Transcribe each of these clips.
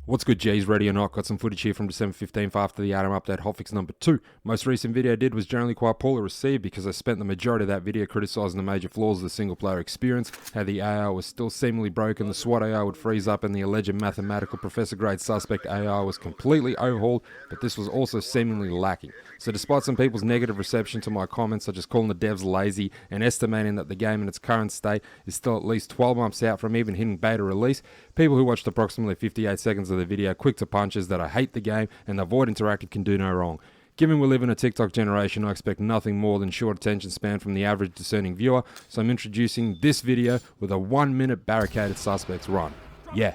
What's good, G's? Ready or not? Got some footage here from December 15th after the Atom update hotfix number 2. Most recent video I did was generally quite poorly received because I spent the majority of that video criticising the major flaws of the single player experience, how the AI was still seemingly broken, the SWAT AI would freeze up, and the alleged mathematical professor grade suspect AI was completely overhauled, but this was also seemingly lacking. So despite some people's negative reception to my comments, such as calling the devs lazy and estimating that the game in its current state is still at least 12 months out from even hitting beta release, people who watched approximately 58 seconds of the video quick to punches that I hate the game and the Void Interactive can do no wrong. Given we live in a TikTok generation, I expect nothing more than short attention span from the average discerning viewer, so I'm introducing this video with a 1 minute barricaded suspects run. Yeah,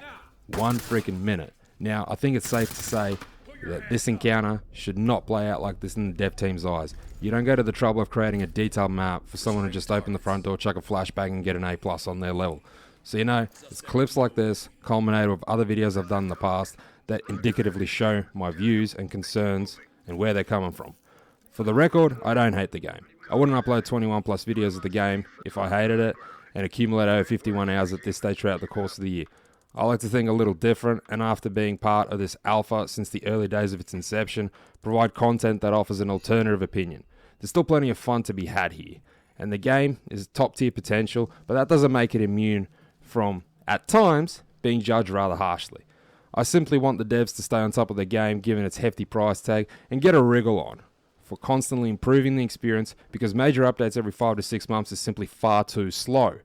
1 freaking minute. Now, I think it's safe to say that this encounter should not play out like this in the dev team's eyes. You don't go to the trouble of creating a detailed map for someone to just open the front door, chuck a flashbang and get an A+ on their level. So it's clips like this, culminated with other videos I've done in the past, that indicatively show my views and concerns and where they're coming from. For the record, I don't hate the game. I wouldn't upload 21 plus videos of the game if I hated it and accumulate over 51 hours at this stage throughout the course of the year. I like to think a little different, and after being part of this alpha since the early days of its inception, provide content that offers an alternative opinion. There's still plenty of fun to be had here, and the game is top tier potential, but that doesn't make it immune from, at times, being judged rather harshly. I simply want the devs to stay on top of the game given its hefty price tag and get a wriggle on for constantly improving the experience, because major updates every 5 to 6 months is simply far too slow.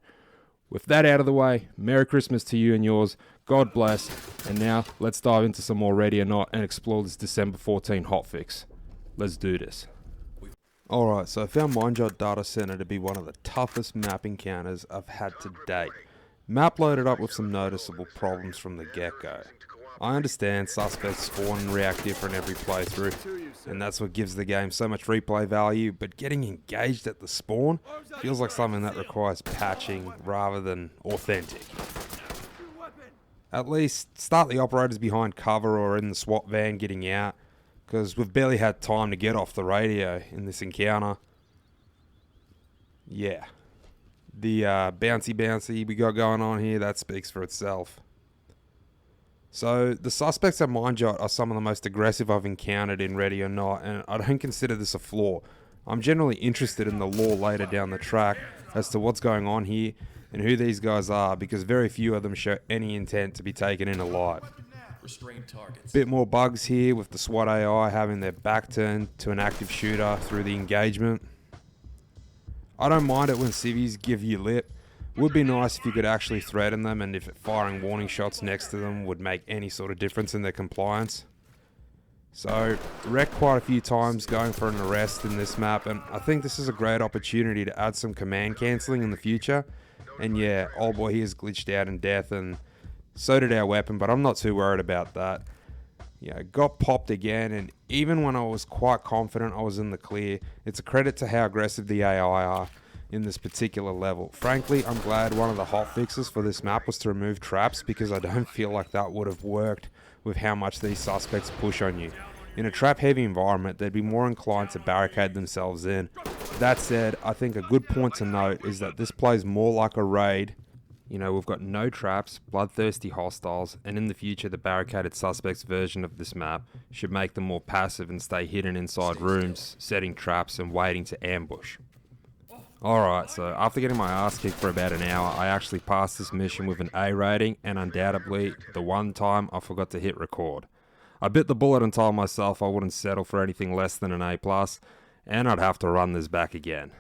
With that out of the way, Merry Christmas to you and yours, God bless, and now let's dive into some more Ready or Not and explore this December 14 hotfix. Let's do this. Alright, so I found Mindjot Datacentre to be one of the toughest map encounters I've had to date. Map loaded up with some noticeable problems from the get-go. I understand suspects spawn and react different every playthrough, and that's what gives the game so much replay value, but getting engaged at the spawn feels like something that requires patching rather than authentic. At least start the operators behind cover or in the SWAT van getting out, because we've barely had time to get off the radio in this encounter. Yeah. The bouncy we got going on here, that speaks for itself. So, the suspects at Mindjot are some of the most aggressive I've encountered in Ready or Not, and I don't consider this a flaw. I'm generally interested in the lore later down the track as to what's going on here and who these guys are, because very few of them show any intent to be taken in alive. Bit more bugs here with the SWAT AI having their back turned to an active shooter through the engagement. I don't mind it when civvies give you lip. Would be nice if you could actually threaten them, and if firing warning shots next to them would make any sort of difference in their compliance. So, wrecked quite a few times going for an arrest in this map, and I think this is a great opportunity to add some command cancelling in the future. And yeah, old boy here's glitched out in death, and so did our weapon, but I'm not too worried about that. Yeah, got popped again, and even when I was quite confident I was in the clear, it's a credit to how aggressive the AI are in this particular level. Frankly, I'm glad one of the hotfixes for this map was to remove traps, because I don't feel like that would have worked with how much these suspects push on you. In a trap heavy environment, they'd be more inclined to barricade themselves in. That said, I think a good point to note is that this plays more like a raid. We've got no traps, bloodthirsty hostiles, and in the future the barricaded suspects version of this map should make them more passive and stay hidden inside rooms, setting traps and waiting to ambush. Alright, so after getting my ass kicked for about an hour, I actually passed this mission with an A rating, and undoubtedly the one time I forgot to hit record. I bit the bullet and told myself I wouldn't settle for anything less than an A+, and I'd have to run this back again.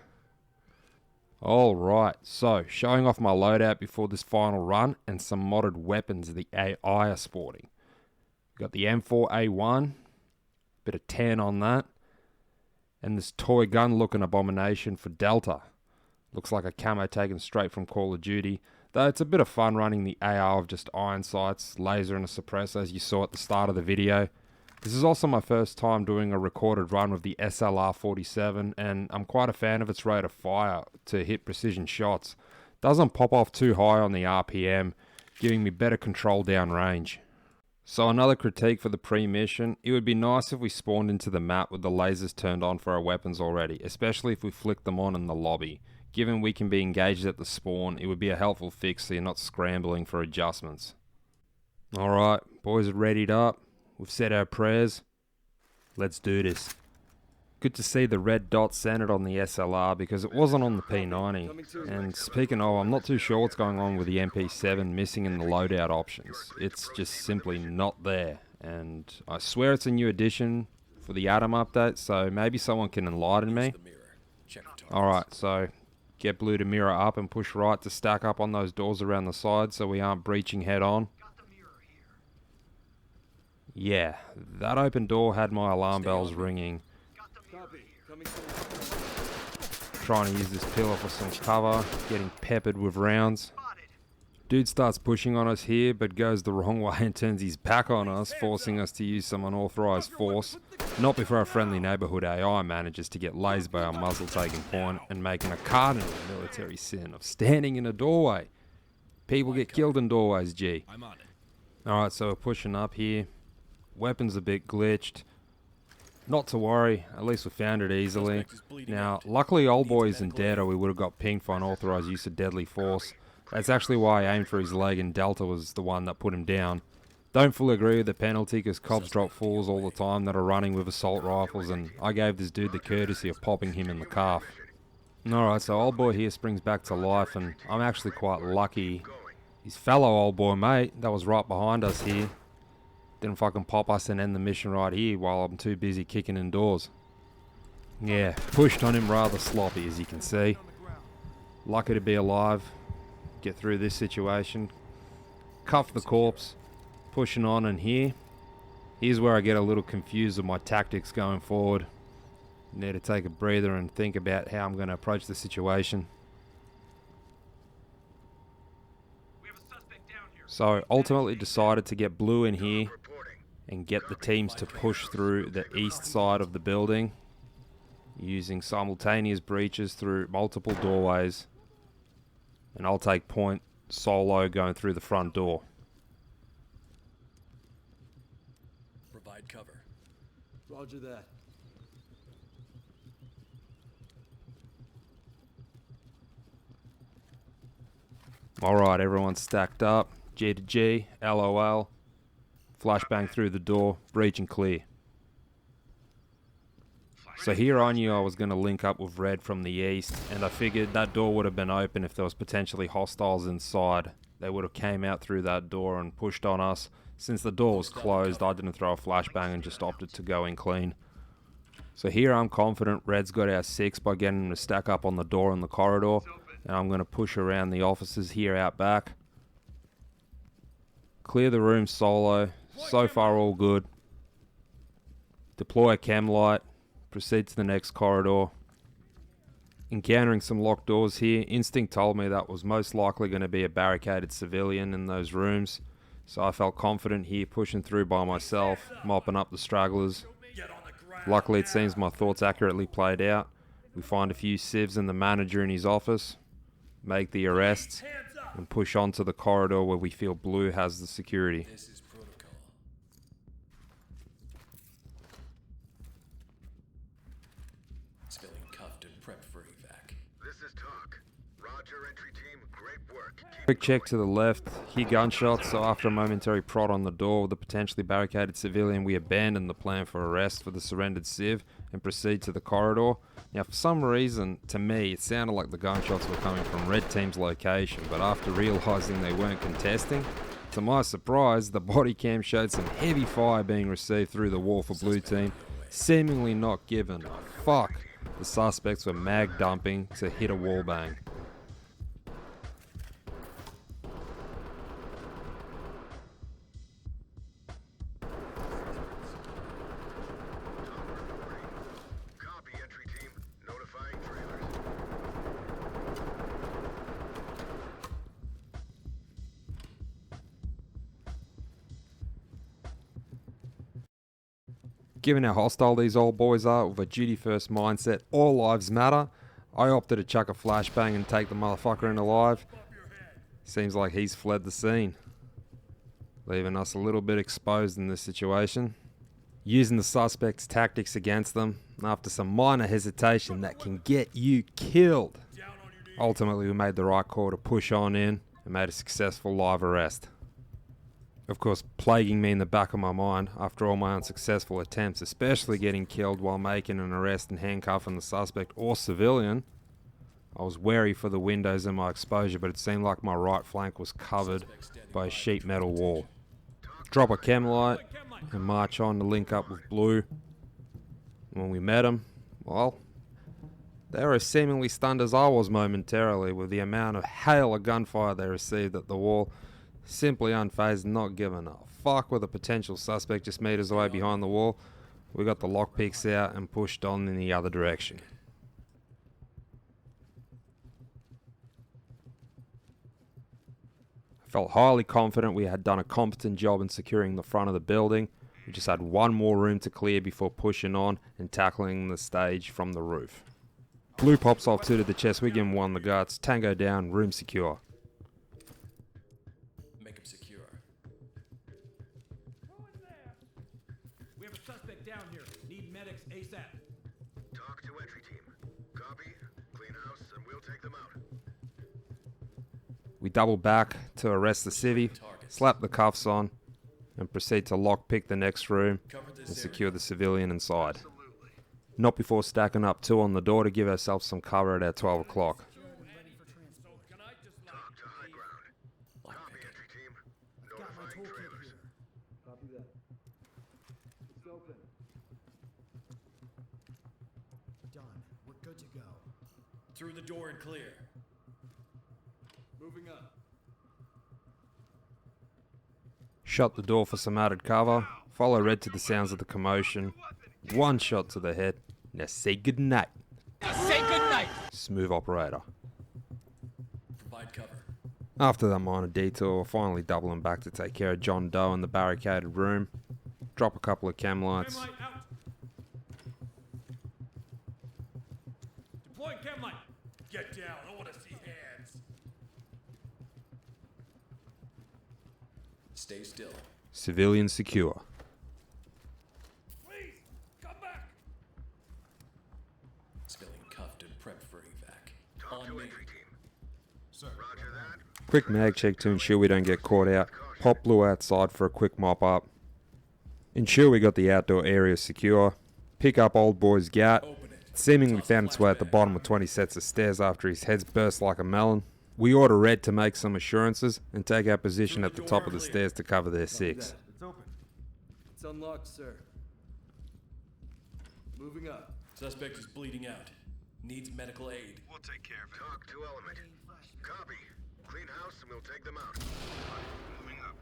Alright, so showing off my loadout before this final run and some modded weapons the AI are sporting. Got the M4A1, bit of tan on that, and this toy gun looking abomination for Delta. Looks like a camo taken straight from Call of Duty, though it's a bit of fun running the AR of just iron sights, laser and a suppressor as you saw at the start of the video. This is also my first time doing a recorded run with the SLR-47, and I'm quite a fan of its rate of fire to hit precision shots. Doesn't pop off too high on the RPM, giving me better control downrange. So another critique for the pre-mission, it would be nice if we spawned into the map with the lasers turned on for our weapons already, especially if we flick them on in the lobby. Given we can be engaged at the spawn, it would be a helpful fix so you're not scrambling for adjustments. Alright, boys are readied up. We've said our prayers. Let's do this. Good to see the red dot centered on the SLR because it wasn't on the P90. And speaking of, I'm not too sure what's going on with the MP7 missing in the loadout options. It's just simply not there. And I swear it's a new addition for the Atom update, so maybe someone can enlighten me. Alright, so get blue to mirror up and push right to stack up on those doors around the side so we aren't breaching head on. Yeah, that open door had my alarm bells ringing. Trying to use this pillar for some cover, getting peppered with rounds. Dude starts pushing on us here, but goes the wrong way and turns his back on us, forcing us to use some unauthorized force. Not before our friendly neighborhood AI manages to get lased by our muzzle-taking point and making a cardinal military sin of standing in a doorway. People get killed in doorways, G. Alright, so we're pushing up here. Weapon's a bit glitched. Not to worry, at least we found it easily. Now, luckily old boy isn't dead or we would have got pinged for unauthorized use of deadly force. That's actually why I aimed for his leg and Delta was the one that put him down. Don't fully agree with the penalty because cops drop fools all the time that are running with assault rifles, and I gave this dude the courtesy of popping him in the calf. Alright, so old boy here springs back to life and I'm actually quite lucky. His fellow old boy mate that was right behind us here didn't fucking pop us and end the mission right here while I'm too busy kicking indoors. Yeah, pushed on him rather sloppy as you can see. Lucky to be alive. Get through this situation. Cuff the corpse. Pushing on and here. Here's where I get a little confused with my tactics going forward. Need to take a breather and think about how I'm going to approach the situation. So ultimately decided to get blue in here and get the teams to push through the east side of the building using simultaneous breaches through multiple doorways, and I'll take point solo going through the front door. Provide cover. Roger that. Alright, everyone's stacked up. G to G, LOL. Flashbang through the door, breach and clear. So here I knew I was going to link up with Red from the east, and I figured that door would have been open if there was potentially hostiles inside. They would have came out through that door and pushed on us. Since the door was closed, I didn't throw a flashbang and just opted to go in clean. So here I'm confident Red's got our 6 by getting him to stack up on the door in the corridor, and I'm going to push around the offices here out back. Clear the room solo. So far all good. Deploy a chem light. Proceed to the next corridor. Encountering some locked doors here. Instinct told me that was most likely going to be a barricaded civilian in those rooms. So I felt confident here pushing through by myself, mopping up the stragglers. Luckily it seems my thoughts accurately played out. We find a few civs and the manager in his office. Make the arrests. And push on to the corridor where we feel blue has the security. This is protocol. Civilian cuffed and prepped for evac. This is talk. Roger, entry team. Great work. Quick check to the left. Hear gunshots, so after a momentary prod on the door with the potentially barricaded civilian, we abandon the plan for arrest for the surrendered civ and proceed to the corridor. Now, for some reason, to me, it sounded like the gunshots were coming from Red Team's location, but after realising they weren't contesting, to my surprise, the body cam showed some heavy fire being received through the wall for Blue Team, seemingly not given a fuck. The suspects were mag dumping to hit a wall bang. Copy, entry team. Notifying trailers. Given how hostile these old boys are with a duty first mindset, all lives matter, I opted to chuck a flashbang and take the motherfucker in alive. Seems like he's fled the scene, leaving us a little bit exposed in this situation. Using the suspect's tactics against them, after some minor hesitation that can get you killed. Ultimately we made the right call to push on in and made a successful live arrest. Of course, plaguing me in the back of my mind after all my unsuccessful attempts, especially getting killed while making an arrest and handcuffing the suspect or civilian. I was wary for the windows and my exposure, but it seemed like my right flank was covered by a sheet metal wall. Drop a chem light and march on to link up with Blue. When we met him, well, they were as seemingly stunned as I was momentarily with the amount of hail of gunfire they received at the wall. Simply unfazed, not giving a fuck with a potential suspect just meters away behind the wall. We got the lockpicks out and pushed on in the other direction. I felt highly confident we had done a competent job in securing the front of the building. We just had one more room to clear before pushing on and tackling the stage from the roof. Blue pops off 2 to the chest, we give him 1 the guts. Tango down, room secure. Make him secure. Who is there? We have a suspect down here. Need medics ASAP. Talk to entry team. Copy. Clean house, and we'll take them out. We double back to arrest the civvy, slap the cuffs on, and proceed to lockpick the next room and secure the civilian inside. Not before stacking up 2 on the door to give ourselves some cover at our 12 o'clock. Talk to high ground. Copy, entry team. Notifying trailers. Copy that. It's open. Done. We're good to go. Through the door and clear. Moving up. Shut the door for some added cover, follow Red to the sounds of the commotion. 1 shot to the head. Now say goodnight. Smooth operator. Provide cover. After that minor detour, we're finally doubling back to take care of John Doe in the barricaded room. Drop a couple of chem lights. Chem light out. Deploying chem light. Get down. I want to see hands. Stay still. Civilian secure. Please, come back. Spilling cuffed and prepped for evac. Talk On to me. entry team. Sir. Roger that. Quick mag check to ensure we don't get caught out. Pop Blue outside for a quick mop up. Ensure we got the outdoor area secure. Pick up old boy's gat. Open it. Seemingly found its way at the bottom of 20 sets of stairs after his head's burst like a melon. We order Red to make some assurances and take our position at the top of the stairs to cover their 6. It's open. It's unlocked, sir. Moving up. Suspect is bleeding out. Needs medical aid. We'll take care of it. Talk to element. Copy. Clean house, and we'll take them out. Moving up.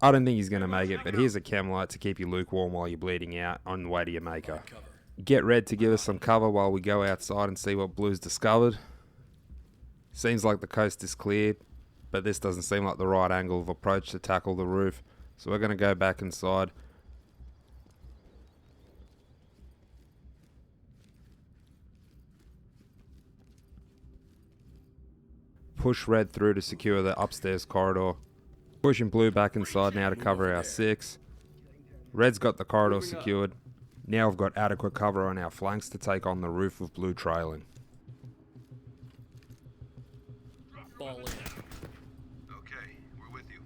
I don't think he's going to make it, but here's a chem light to keep you lukewarm while you're bleeding out on the way to your maker. Cover. Get Red to give us some cover while we go outside and see what Blue's discovered. Seems like the coast is cleared, but this doesn't seem like the right angle of approach to tackle the roof, so we're going to go back inside. Push Red through to secure the upstairs corridor. Pushing Blue back inside now to cover our 6. Red's got the corridor secured. Now we've got adequate cover on our flanks to take on the roof with Blue trailing. Ball in. Okay, we're with you.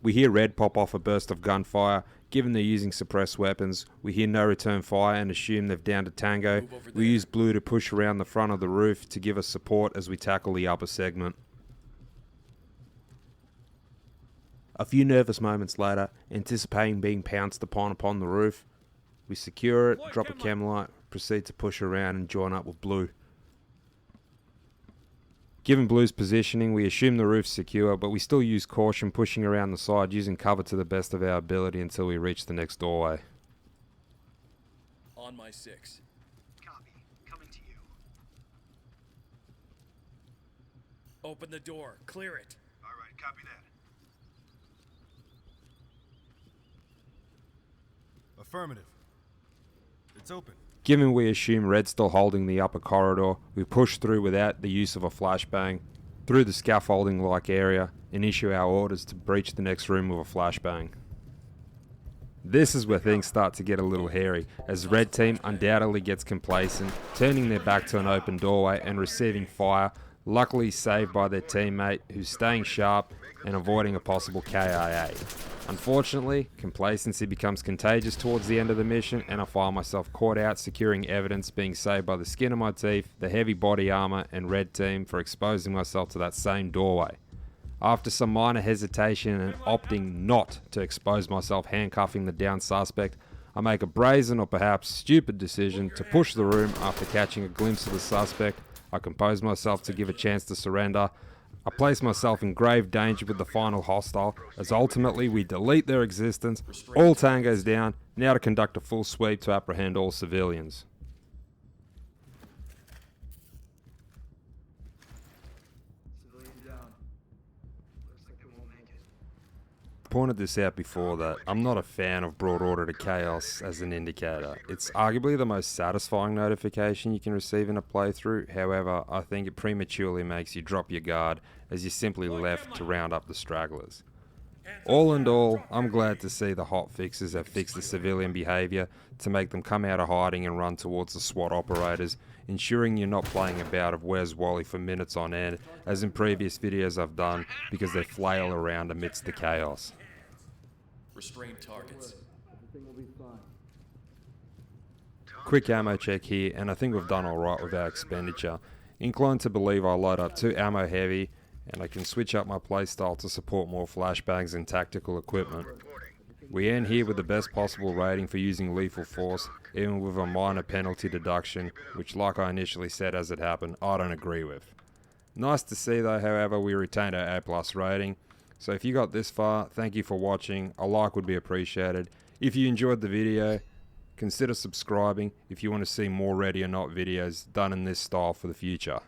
We hear Red pop off a burst of gunfire. Given they're using suppressed weapons, we hear no return fire and assume they've downed a tango. We use Blue to push around the front of the roof to give us support as we tackle the upper segment. A few nervous moments later, anticipating being pounced upon the roof, we secure it, drop a chem light, proceed to push around and join up with Blue. Given Blue's positioning, we assume the roof's secure, but we still use caution pushing around the side, using cover to the best of our ability until we reach the next doorway. On my 6. Copy. Coming to you. Open the door. Clear it. All right, copy that. Affirmative. It's open. Given we assume Red's still holding the upper corridor, we push through without the use of a flashbang, through the scaffolding-like area, and issue our orders to breach the next room with a flashbang. This is where things start to get a little hairy, as Red Team undoubtedly gets complacent, turning their back to an open doorway and receiving fire, luckily saved by their teammate who's staying sharp and avoiding a possible KIA. Unfortunately, complacency becomes contagious towards the end of the mission, and I find myself caught out securing evidence, being saved by the skin of my teeth, the heavy body armor, and Red Team for exposing myself to that same doorway. After some minor hesitation and opting not to expose myself handcuffing the downed suspect, I make a brazen or perhaps stupid decision to push the room after catching a glimpse of the suspect. I compose myself to give a chance to surrender. I place myself in grave danger with the final hostile, as ultimately we delete their existence. All tangos down, now to conduct a full sweep to apprehend all civilians. Civilian down. Looks like they won't make it. Pointed this out before that I'm not a fan of brought order to chaos as an indicator. It's arguably the most satisfying notification you can receive in a playthrough. However, I think it prematurely makes you drop your guard as you're simply left to round up the stragglers. All in all, I'm glad to see the hot fixes have fixed the civilian behaviour to make them come out of hiding and run towards the SWAT operators, ensuring you're not playing a bout of Where's Wally for minutes on end, as in previous videos I've done, because they flail around amidst the chaos. Restrain targets. Quick ammo check here, and I think we've done alright with our expenditure. Inclined to believe I'll load up 2 ammo heavy, and I can switch up my playstyle to support more flashbangs and tactical equipment. We end here with the best possible rating for using lethal force, even with a minor penalty deduction, which, like I initially said as it happened, I don't agree with. Nice to see though, however, we retained our A+ rating. So if you got this far, thank you for watching. A like would be appreciated. If you enjoyed the video, consider subscribing if you want to see more Ready or Not videos done in this style for the future.